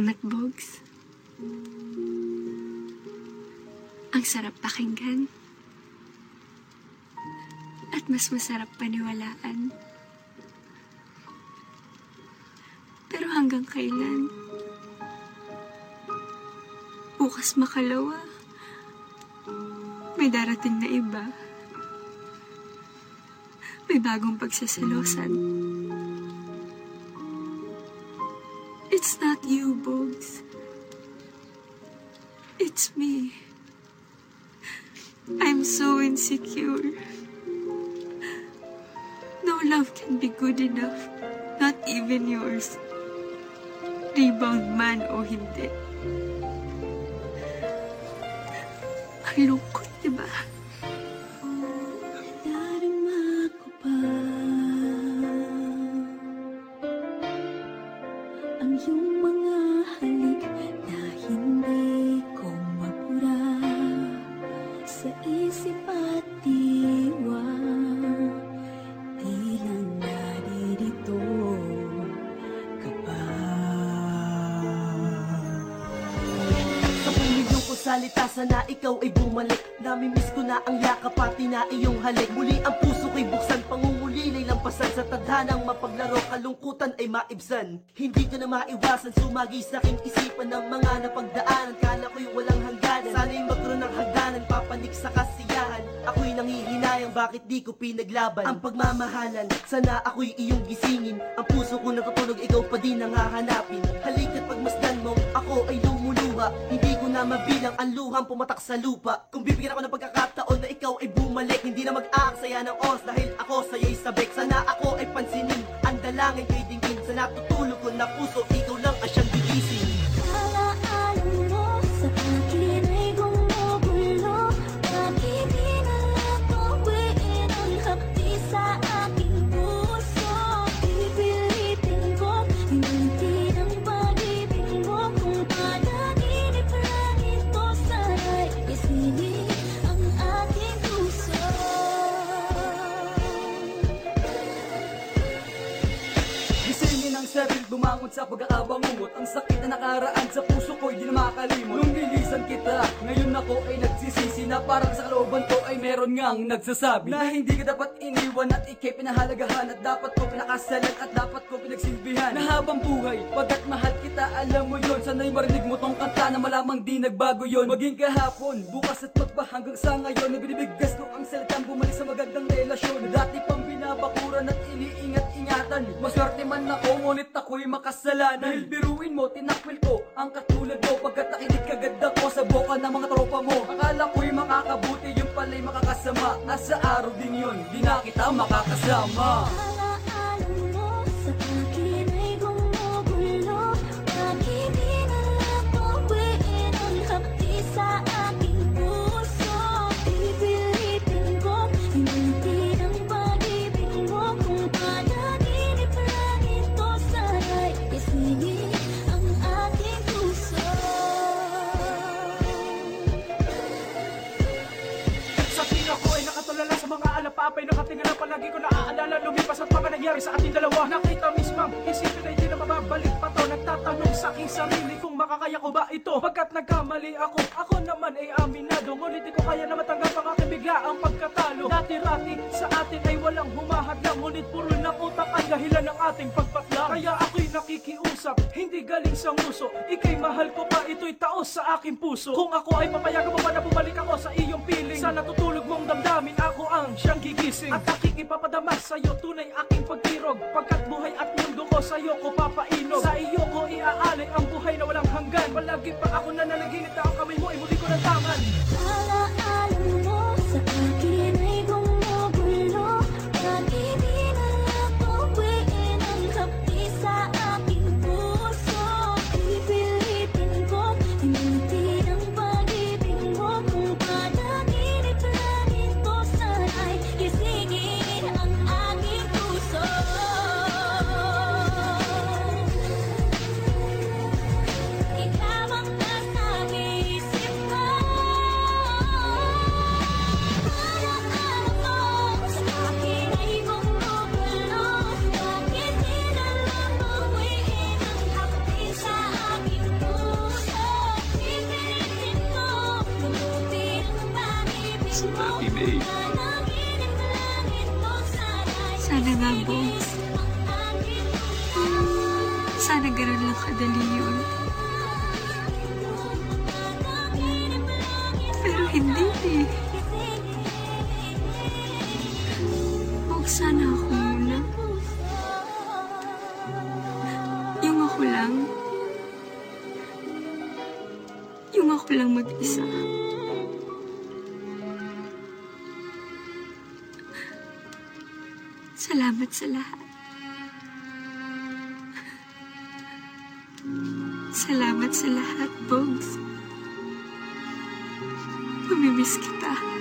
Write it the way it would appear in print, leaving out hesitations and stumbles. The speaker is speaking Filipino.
Salamat, Bogs. Ang sarap pakinggan. At mas masarap paniwalaan. Pero hanggang kailan? Bukas makalawa. May darating na iba. May bagong pagsasalosan. It's not you, Bogs. It's me. I'm so insecure. No love can be good enough. Not even yours. Rebound man o hindi. Ang lungkot, diba? Darama ko pa ang iyong mga halik na hindi ko mapura sa isip at diwa. Di lang naririto ka pa. Sa pumilyo ko salita, sana ikaw ay bumalik. Namimiss ko na ang yakap pati na iyong halik. Muli ang puso ko'y buksan, pangungulilay lampasan. Sa tadhanang mapaglaro, kalungkutan ay maibsan. Hindi ko na maiwasan, sumagi sa aking isipan ng mga napagdaanan. Kala ko'y walang hangganan, sana'y magkaroon ng hagdanan. Papanik sa kasiyahan, ako'y nanghihinayang, bakit di ko pinaglaban ang pagmamahalan. Sana ako'y iyong gisingin, ang puso ko natutulog, ikaw pa din ang hahanapin. Halika't pagmasdan mo, ako ay lumuluha. Hindi ko na mabilang ang luhang pumatak sa lupa. Kung bibigyan ako ng pagkakataon na ikaw ay bumalik, hindi na mag-aaksaya ng oras dahil ako sa'yo'y sabik. Sana ako ay pansinin, ang dalangin ko'y dinggin. Sa natutulog ko na puso, ikaw lang ang siyang gigising. Alaala mo sa akin ay gumugulo. Bakit di na lang tuwiin ang hapdi sa aking puso? Pipilitin ko, hininti ng pag-ibig mo. Kung panaginip lang ito, sana'y isinin ang aking puso. Gisingin ang sarili, bumangon sa pagkakabangungot. Ang sakit na nakaraan sa puso ko'y di na makalimot. Nung lilisan kita, ngayon ako ay nagsisisi na parang sa kalooban ko ay meron ngang nagsasabi na hindi ka dapat iniwan at ikay pinahalagahan. At dapat ko pinakasalan at dapat ko pinagsilbihan na habang buhay, pagkat mahal kita, alam mo yon. Sana'y marinig mo tong kanta na malamang di nagbago yon. Maging kahapon, bukas at magpa hanggang sa ngayon, na binibigkas ko ang salitang bumalik sa magandang relasyon na dati pang binabakuran at iniingat-ingatan. Maswerte man ako, ngunit ako'y makasalanan. Dahil biruin mo, tinakwil ko ang katulad mo, pagkat nakinig kagad ako sa boka ng mga tropa mo. Akala ko'y makakabuti, yung pala'y makakasama. Nasa araw din yun, di na kita makakasama. Alaala mo sa akin ay gumugulo. Bakit di na lang tuwiin ang hapdi sa aking puso? Pipilitin ko, hininti ng pag-ibig mo. Kung panaginip lang ito, sana'y isinin ang aking puso. Sa tingin ako ay nakatulala sa mga alapapay. Nakatingin na palagi ko naaalala, lumipas at mga nangyari sa ating dalawa. Nakita mismang isipin ay di na mababalik pa to. Nagtatanong sa aking sarili kung makakaya ko ba ito. Pagkat nagkamali ako naman ay aminado. Ngunit di ko kaya na matanggap ang aking biglaang pagkatalo. Dati-rati sa atin ay walang humahadlang, ngunit puro ng utak ang dahilan ng ating pagpatlang. Kaya ako'y nakikiusap, hindi galing sa nguso. Ika'y mahal ko pa, ito'y taos sa aking puso. Kung ako ay papayagan mo pa na bumalik ako sa iyong piling, sa natutulog mong damdamin, ako ang siyang gigising. At aking ipapadama sa'yo, tunay aking pagtirog. Pagkat buhay at mundo ko sa'yo ko papainog. Sa iyo ko iaalay ang buhay na walang hanggan. Palagi pa ako nananaginip na ang kamay mo ay muli ko ng tangan. Alaala mo sa akin ay gumugulo. Bakit di na lang tuwiin ang hapdi sa aking puso? Pipilitin ko, hininti ng pag-ibig mo. Kung panaginip lang ito, sana'y gisingin ang aking puso. Ikaw ang nasa isip Sana nga, Bogs. Sana ganun lang kadali yun. Pero hindi eh. Bogs, sana ako muna. Yung ako lang. Yung ako lang mag-isa. Salamat sa lahat. Salamat sa lahat, Bogs. Mamimiss kita.